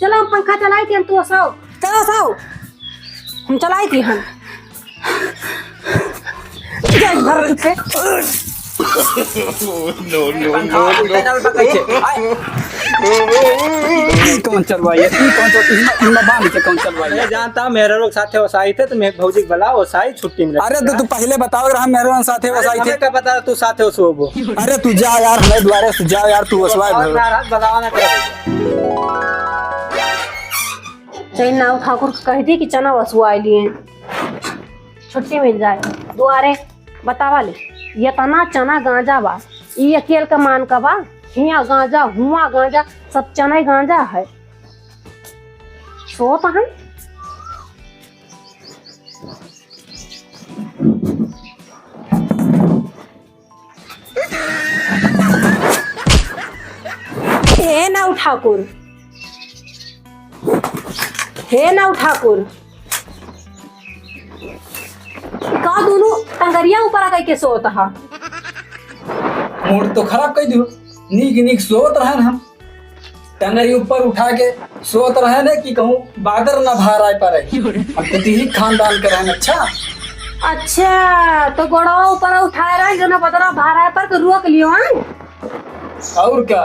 चलो हम पंखा चलाई थी, हम तू हंसाओ, चलो हंसाओ, हम चलाई थी हम घर पे। कौन चलवाइए कौन चलवाइए जानता मेरे लोग साथे वसाई थे तो मैं भौजी बला वसाई छुट्टी में। अरे तो तू पहले बताओ अगर हम मेरे साथे वसाई थे। क्या पता तू साथे वसोबो। अरे तू जा यार हमें द्वारे से जा यार तू वसवाए नाव ठाकुर कह दी कि चना वसुआ लिए छुट्टी मिल जाए दुआरे बतावा ले। ये तना चना गांजा बा, ये अकेल का मान का बा, हिया गांजा हुआ गांजा सब चना गांजा है। सो तो हम हे नाव ठाकुर, हे नाव ठाकुर का दोनों टंगरिया ऊपर आ गई के सोता हा। मूड तो खराब कर दियो। नीक नीक सोत रहे हम टंगरी ऊपर उठा के सोत रहे ने कि कहूँ बादर ना भार आए पारे। अब तो ही खानदान के रहन। अच्छा तो गोड़ा ऊपर उठाए रहे जो ना बदरा भार आए पर रोक लियो हैं। और क्या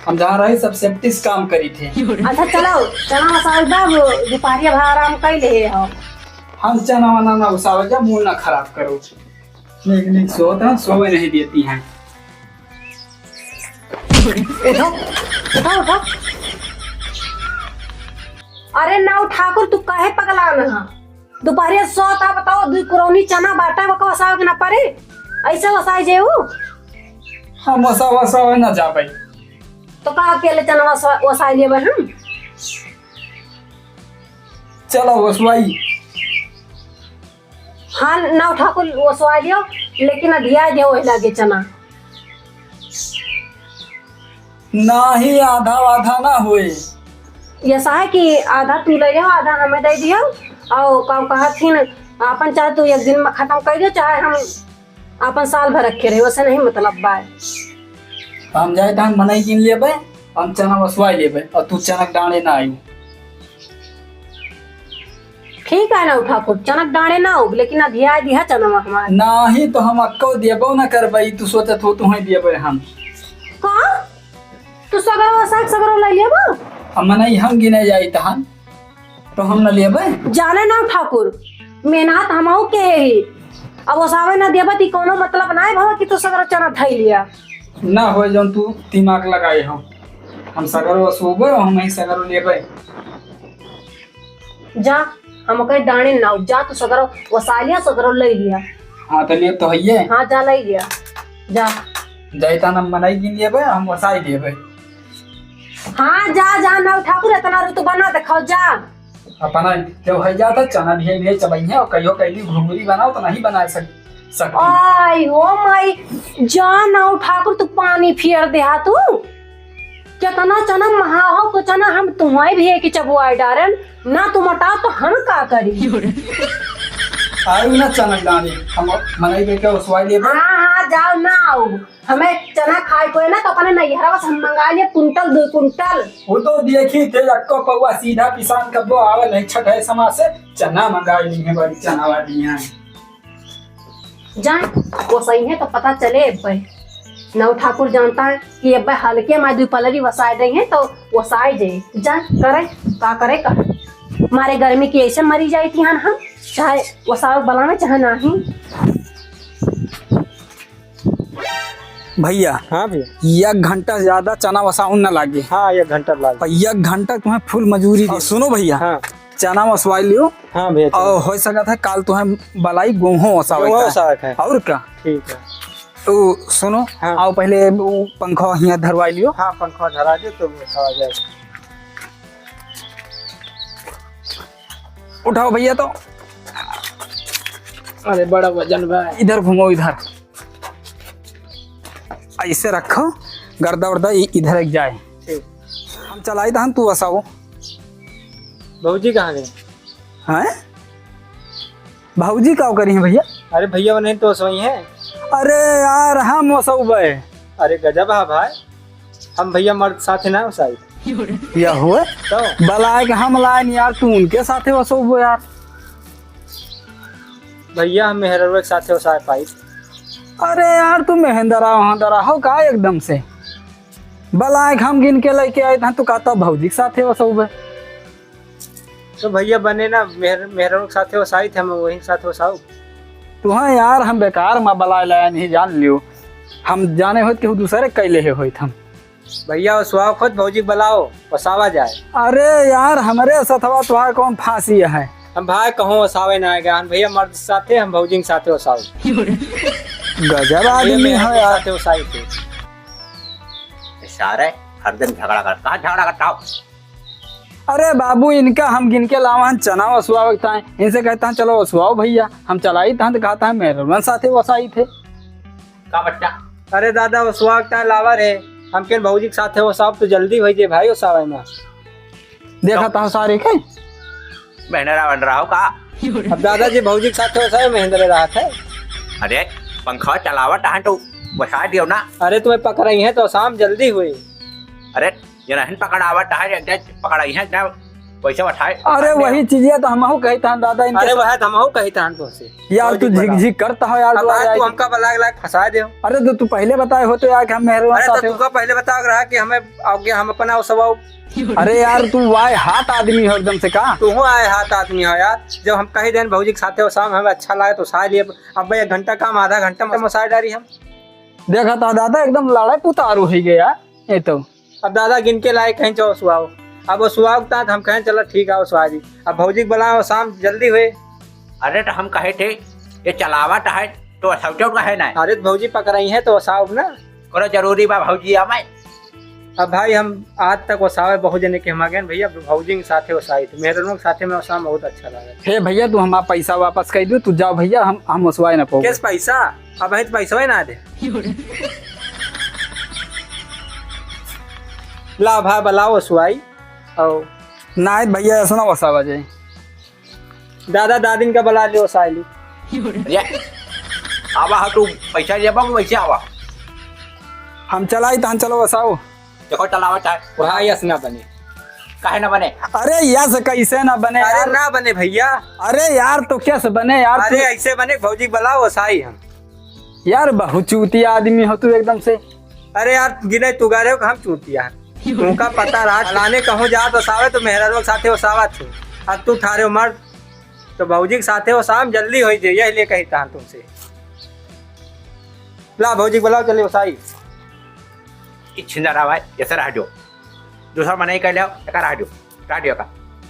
हम जहाँ रहे सब सेफ्टिस काम करी थे। अच्छा चलो चना मसाला बाब दोपहरिया भार आराम कर ले हो। हम चना वना ना उसावे जा मुंह ना खराब करो। नीक नीक सोत हैं सोवे नहीं देती हैं। उठो उठो उठो। अरे नाव ठाकुर तू काहे पगला ना दोपहरिया सोता बताओ दू करोनी चना बाटा बको वसाव के ना परे ऐसे वसाई जेऊ। हम वसावे ना जा पाई तो का अकेले चना वसाई लेबे हम। चलो वसवाई। हाँ नाव ठाकुर वसवाई लियो लेकिन अधिया दे वही लागे चना ना ही आधा आधा ना हुए। ऐसा है कि आधा तू ले जाओ आधा हमें दे दियो और काम कहथिन अपन चाहे तू एक दिन में खत्म कर दियो चाहे हम अपन साल भर रखे रहे वैसे नहीं मतलब बा। हम जाए तो हम मनाई किन लेबे हम चना वसवाई लेबे और तू चनक डाणे ना आई। ठीक है ना ठाकुर चनक डाणे ना हो लेकिन अधिया दिया चना हमारे ना ही तो हम अक्को देबो ना करबई। तू सोचत हो तू ही देबे हम का तू सगरो वसा सगरो ले लेबो। हम नहीं हम गिने जाई तहन तो हम न लेबे। जाने ना ठाकुर मेहनत हमहू के ही अब वसावे ना देबा ती कोनो मतलब ना है भाव कि तू सगरो चना धई लिया ना हो जौन तू दिमाग लगाए हम सगरो वसूबे हम ही सगरो लेबे। जा हम कहीं दाने ना जा तू सगरो वसा लिया सगरो ले लिया। हाँ तो ले तो हइये। हाँ जा ले लिया जा जाइता न मनाई गिन लेबे हम वसाई लेबे। हाँ जा जा ना ठाकुर इतना ऋतु बना देखो जा अपना जब है जाता चना भी चबइए और कहियो कैली घुंगरी बनाओ तो नहीं बना सकती। आई हो माई जा ना ठाकुर तू पानी फेर दे हा तू कितना चना महा हो को चना हम तुम्हारे भी है कि चबुआई डारन ना तुम हटाओ तो हम का करी। आयु ना चनक डाली हम मनाई के उसवाई लेबे। हाँ हाँ जाओ ना आओ हमें चना खाए को है ना तो अपने नैहरा बस हम मंगा लिए कुंटल 2 कुंटल। वो तो देखी थे अक्को पौवा सीधा किसान कब आवे नहीं छठ है समाज से चना मंगाई नहीं है बड़ी चना वाली यहाँ जाए वो सही है तो पता चले भाई नव ठाकुर जानता है कि अब हल्के में 2 पलरी वसाए देंगे तो वसाए जाए जा करे का करे कर मारे गर्मी की ऐसे मरी जाए थी हम चाहे वसाव बलाना चाहे नहीं। भैया। हाँ भैया 1 घंटा ज्यादा चना वसाउन न लागे। हाँ 1 घंटा लागे। 1 घंटा तुम्हें फुल मजूरी दे। सुनो भैया। हाँ चना वसवाई लियो। हाँ भैया और हो सकता है कल तुम्हें बलाई गेहूं वसावे है और क्या। ठीक है तो सुनो। हाँ। आओ पहले वो पंखा यहाँ धरवाई लियो। हाँ पंखा धरा दे तो आ जाए। उठाओ भैया तो। अरे बड़ा वजन भाई। इधर घूमो इधर ऐसे रखो गर्दा वर्दा इधर जाए। हम चलाई था तू वसाओ। भौजी कहाँ गए हैं? भाऊजी का करी है भैया? अरे भैया वो नहीं तो सोई है। अरे यार हम वसौबे। अरे गजब है भाई हम भैया मर्द साथ ना वसाई। या हुए तो बलाए के हम लाए यार, तू उनके साथे वसो यार। भैया हम मेहरवा के साथे वसाए पाई। अरे यार तू महेंद्रा हो का एकदम से बलाए के हम गिन के लेके आए था, तू कहता भौजी के साथे वसो। तो भैया बने ना मेहरवा के साथे वसाई थे, हम वही के साथ वसाऊ। तू हाँ यार हम बेकार में बलाए लाया नहीं, जान लियो हम जाने होत कि दूसरे कैले है होत हम। भैया वसवाओ खुद भौजी बुलाओ वसावा जाए। अरे यार हमारे सथवा तुहार कौन फांसी है। हम भाई कहूँ वसावे ना आएगा भैया, मर्द साथे हम भौजी के साथे वसाऊ। गजब आदमी है यार। साथे वसाई थे। सारे हर दिन झगड़ा करता है, झगड़ा करता हो। अरे बाबू इनका हम गिन के लावा चना वसुआ है, इनसे कहता है चलो वसुआओ भैया, हम चलाई था तो कहता है मेरे साथे वसाई थे। का बच्चा अरे दादा वसुआ का लावर है, हम के भौजी के साथे वसाव तो जल्दी भेजे भाई वसावे में। देखा था सारे के बहनरा बन रहा हो का। अब दादाजी भौजी के साथे वसावे महेंद्र रहा था। अरे पंखा चलावट है तो बसा दियो ना। अरे तुम्हें पकड़ाई है तो शाम जल्दी हुई। अरे ये नहीं पकड़ावट है, पकड़ाई है ना पैसे उठाए। अरे वही चीजें तो हम कही था दादा इनके। अरे वह हम कही था तो से यार तू झिक करता हो यार। तू हमका बलाग फंसा दे। अरे तो तू पहले बताए हो तो यार कि हम मेहरबान साथे। अरे तो पहले बता रहा कि हमें आगे हम अपना वसवाओ। अरे यार तू वाए हाथ आदमी हो एकदम से का। तू आए हाथ आदमी हो यार, जब हम कही देन भौजी के साथे वसाम हमें अच्छा लगे तो साय लिए। अब भाई 1 घंटा काम आधा घंटा में मसाए डारी हम। देखा था दादा एकदम लड़ाई पुतारू हो गया ये तो। अब दादा गिन के लाए कहीं चो सुहाओ। अब वो सुहाग था हम कहें चलो ठीक है सुहा जी। अब भौजी के बुलाओ शाम जल्दी हुए। अरे तो हम कहे थे ये चलावट है तो सौचो का है ना। अरे भौजी पकड़ाई है तो वसाओ ना। करो जरूरी बा भौजी हमें। अब भाई हम आज तक वसावे बहुत जने के हम आ गए भैया, भौजी के साथे वसाई थे, मेरे लोग साथे में वसाम बहुत अच्छा लगा। हे भैया तू हमारा पैसा वापस कर दो, तू जाओ भैया, हम वसवाए ना पाओ। किस पैसा? अब तो पैसा ही ना दे। ला भाई बुलाओ वसवाई। और ना भैया ऐसा ना वसावा जाए। दादा दादिन का बुला ले वसाई ली। अरे आवा तू पैसा जब वैसे आवा। हम चलाई तो हम चलो वसाओ। देखो चलावट है वहाँ यस ना बने। काहे ना बने। अरे यस कैसे ना बने अरे यार। ना बने भैया। अरे यार तो कैसे बने यार। अरे ऐसे बने भौजी बुलाओ वसाई हम। यार बहुत चूती आदमी हो तू एकदम से। अरे यार गिने तू गा रहे हो हम चूतिया। तुमका पता रहा लाने कहूँ जा तो सावे तो मेहरा लोग साथे वसावा थे। अब तू थारे उमर तो भौजी के साथे वसाम जल्दी हो जाए, यही लिए कही था तुमसे। ला भौजी बुलाओ चले वसाई। इच्छा रहा भाई ऐसा रह जो दूसरा मन नहीं कर लिया रह जो राडियो का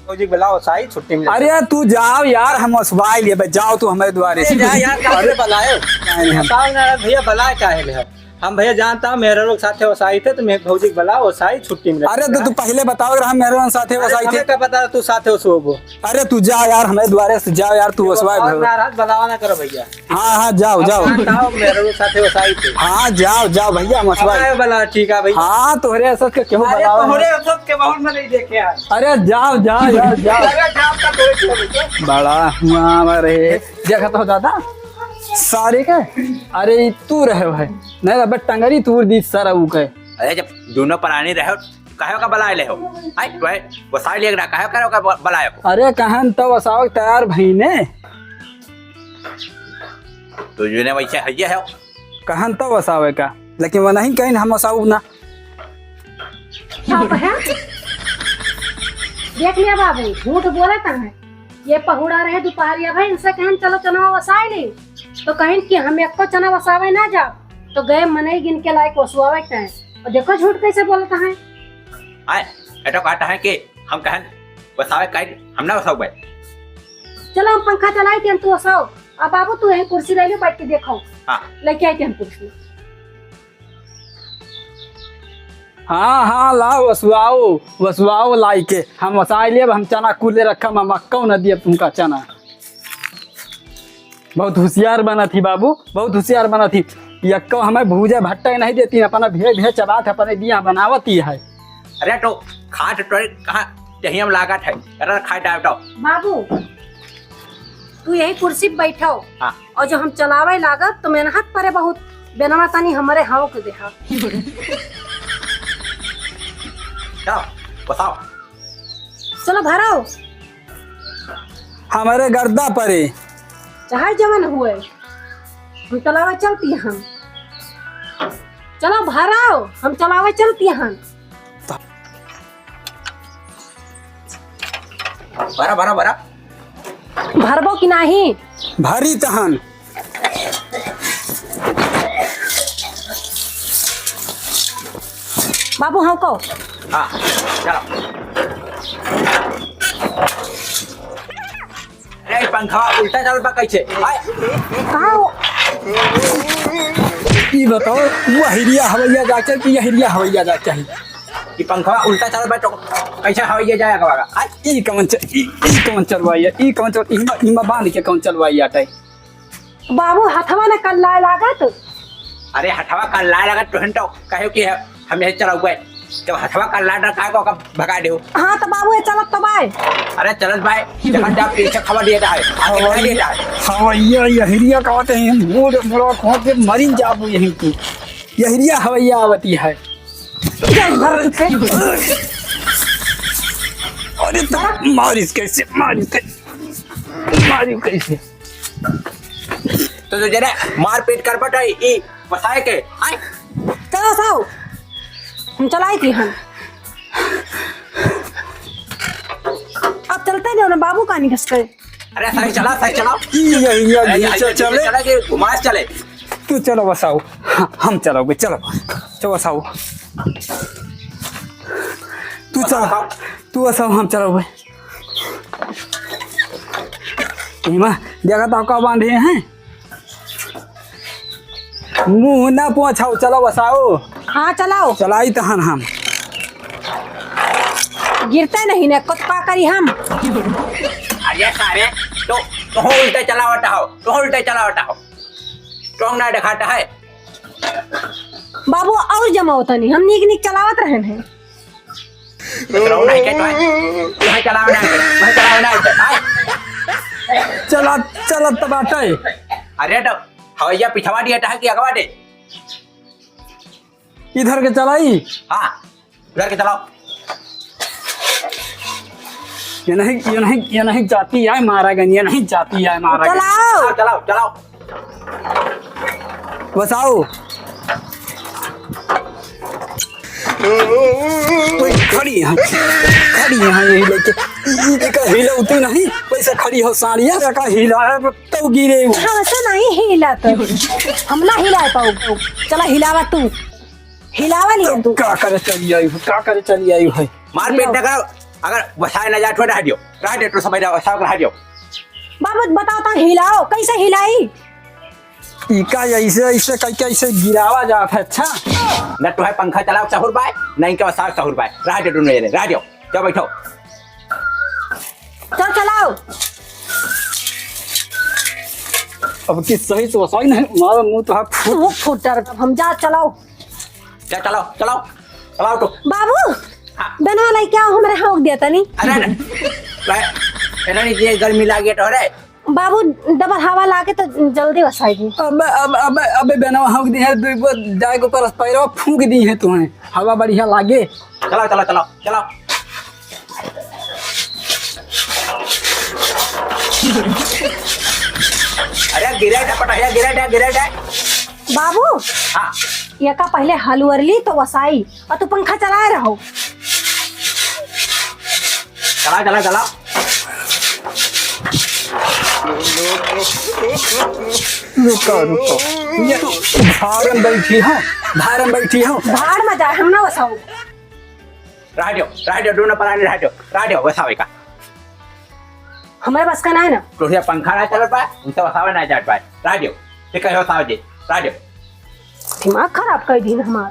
भौजी बुलाओ वसाई छुट्टी में। अरे तू जाओ यार हम वसवाए लिए जाओ तू हमारे द्वारे से। यार काहे बुलाए भैया बुलाए काहे ले हम भैया जानता हूँ मेरे लोग साथे वसाई थे तो मैं भौजी बुलाओ वसाई छुट्टी में। अरे तो तू पहले बताओ अगर हम मेहरबान साथे वसाई थे। क्या पता तू साथे वसोबो। अरे तू जा यार हमारे द्वारे से जाओ यार, तू वसवाए नाराज बुलावा ना करो भैया। हाँ जाओ जाओ। मेरे लोग साथे वसाई थे। हाँ जाओ जाओ भैया वसवाए। बुला ठीक है भैया। हाँ तोहरे ऐसा के क्यों अरे बताओ। तोहरे असद के बहुत में नहीं देखे यार। अरे जाओ जाओ यार जाओ। अरे जाओ का तो बड़ा हुआ रे देखा तो दादा सारे के। अरे तू रहे है नहीं बट टंगरी तूर दी सर ऊ के। अरे जब दोनों प्राणी रहे कहो का बुलाए ले हो आई वसाई ले कहो करो का बुलाए हो। अरे कहन तो वसाव तैयार भईने तो जो ने वैसे हइए है कहन तो वसावे का, लेकिन वो नहीं कहीं हम वसाऊ ना। देख लिया बाबू झूठ बोला है। ये पहुड़ा रहे दोपहरिया भाई इनसे कहें चलो चना वसाए ले तो कहें कि हम एक को चना वसावे ना जा तो गए मने गिन के लायक वसुआवे के और देखो झूठ कैसे बोलता है। आए एटो कहता है कि हम कहन वसावे काई हम ना वसाऊ भाई। चलो हम पंखा चलाई थे तू वसाओ। अब बाबू तू यही कुर्सी ले लो बैठ के देखो। हाँ लेके आई थे हम कुर्सी। हाँ हाँ लाओ वसुआओ लाई के हम वसाई लिए। हम चना कूले रखा हम मक्का न दिए तुमका चना। बहुत होशियार बना थी बाबू, बहुत होशियार बना थी। यक्को हमें भूजे भट्टा नहीं देती, अपना भेड़ चबात अपने दिया बनावती है। अरे तो खाट तो कहाँ यही हम लागत है अरे खाट आए तो बाबू तू यही कुर्सी पे बैठो। हाँ। और जो हम चलावे लागत तो मेहनत परे बहुत बेनवा तानी हमारे हाव के देखा। बताओ। चलो भराओ, हमारे गर्दा परे चाहे जवन हुए हम चलावे चलती हम। चलो भराओ, हम चलावे चलती हम। भरा भरा भरा। भरबो कि नहीं? भारी तहन। बाबू हमको हाँ चलो। अरे पंखा उल्टा चल पा कैसे? कहाँ हो? ई बताओ वो हिरिया हवैया जा चाहिए कि हिरिया हवैया जा चाहिए? ये पंखा उल्टा चल पा तो कैसे हवाई जाएगा बाबा? ई कौन चलवाइया? ई कौन चल इमा बांध के कौन चलवाइया टाइ? बाबू हथवा ने कल लाए लागत। अरे हथवा का ला लगा तो कहो कि हम यही चला हुआ है तो हथवा का ला का को भगा दे। हाँ तो बाबू ये चलत तो बाय। अरे चलत भाई देखा जा पीछे खबर दिया है आगे बढ़ा दिया है। हवैया यहिरिया कहते हैं मोड़ मोड़ खो के मरिन जाबू यहीं की यहिरिया हवैया आवती है। अरे मारिस कैसे मारी कैसे तो जरा मार पीट कर पटा ये बसाए के आए। चलो साओ, हम चलाई थी हम। अब चलते जाओ ना बाबू का नहीं घस कर। अरे सही चला यहिरिया चले चला के घुमास चले। तू चलो बसाओ, हम चलोगे। चलो चलो बसाओ, तू बसाओ हम चलोगे। इमा देखा तो आपका बांधे हैं मुंह ना पहुंचाओ। चलो बसाओ। हाँ चलाओ। चलाई तहन हम गिरते नहीं ना कुछ पा करी हम। अरे सारे तो उल्टा चलावटा हो तो ना दिखाता है। बाबू और जमा होता नहीं, हम निक चलावत रहे हैं। तो नहीं के तो है चलावना है चला तबाटा। अरे तो हवैया पिछवा दिया था कि अगवा दे? इधर के चलाई। हाँ उधर के चलाओ। ये नहीं जाती है मारा गन, ये नहीं जाती है मारा गन। चलाओ बसाओ। खड़ी है यही लेके हिलौती नहीं वैसे खड़ी हो साड़िया का हिला तो गिरे। ऐसा नहीं हिला तो हम ना हिला पाओ। चला हिलावा तू, हिलावा नहीं तू। क्या करे चली आई है मार पीट ना करो। अगर बसाए ना जा तो रह दियो तो समझ रहा रह दियो। बाबू बताओ तो हिलाओ कैसे हिलाई? इका ऐसे कैसे गिरावा जाता है। अच्छा न तो है पंखा चलाओ सहूर बाय नहीं के साथ सहूर बाय रह दियो दोनों रह दियो। जाओ बैठो। चल चलाओ। अब किस सही तो सही नहीं मारा मुंह तो फुटर हम जा। चलाओ चलाओ तो बाबू। हाँ। बना लाई क्या हमारे हाथ दिया था नहीं? अरे ये गर्मी लागे तो रे बाबू डबल हवा लाके तो जल्दी वसाएगी। अबे बेना हम दी है दो जाए को पर पैरो फूंक दी है तुम्हें हवा बढ़िया लागे। चलाओ। अरे गिरा बाबू हाँ ये का पहले हलवर ली तो वसाई और तू पंखा चलाए रहो। चलाओ। रुको ये भारम बैठी हो भाड़ में जाए हम ना वसाओ। रह दियो दोनों पराने रह दियो वसावे का। हमारे बस का ना है ना। तो ये पंखा ना चल पाए उनसे वसावे ना जाट पाए रह दियो। ठीक है वसावे जी रह दियो। दिमाग खराब कर दी हमारा।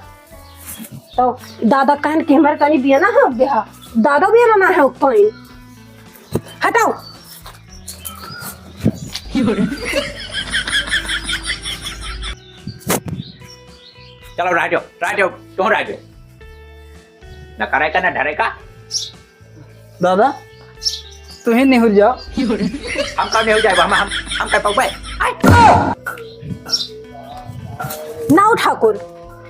तो दादा कहन के हमारे कहीं बिया ना है बिया दादा बिया ना है पानी हटाओ। चलो रह दियो तुम रह दियो न करेगा ना डरेगा। दादा तू ही नहीं हो जाओ। हम कब नहीं हो जाएगा हम कर पाओगे ना ठाकुर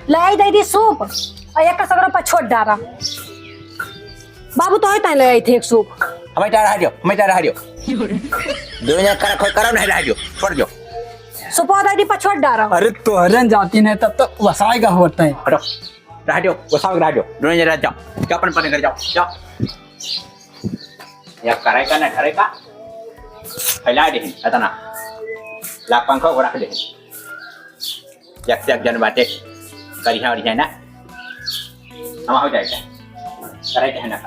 लाई दे दी सूप और एक सगरों पर छोड़ डारा। बाबू तो है ले आई थे एक सूप हमें चाह रहा दियो दो जन करो नहीं रहा दियो छोड़ दो सुपा दादी पछोड़ डारा अरे तोहरन जाती नहीं तब तक वसाई का होता है। हटो रहा दियो वो सब रहा दियो दोनों जन जाओ जाओ अपन पने घर जाओ या करेगा ना करेगा फैला दे अतना लाख पंखा को रख दे एक जन बातें करिया और ना हम हो जाएगा करे है ना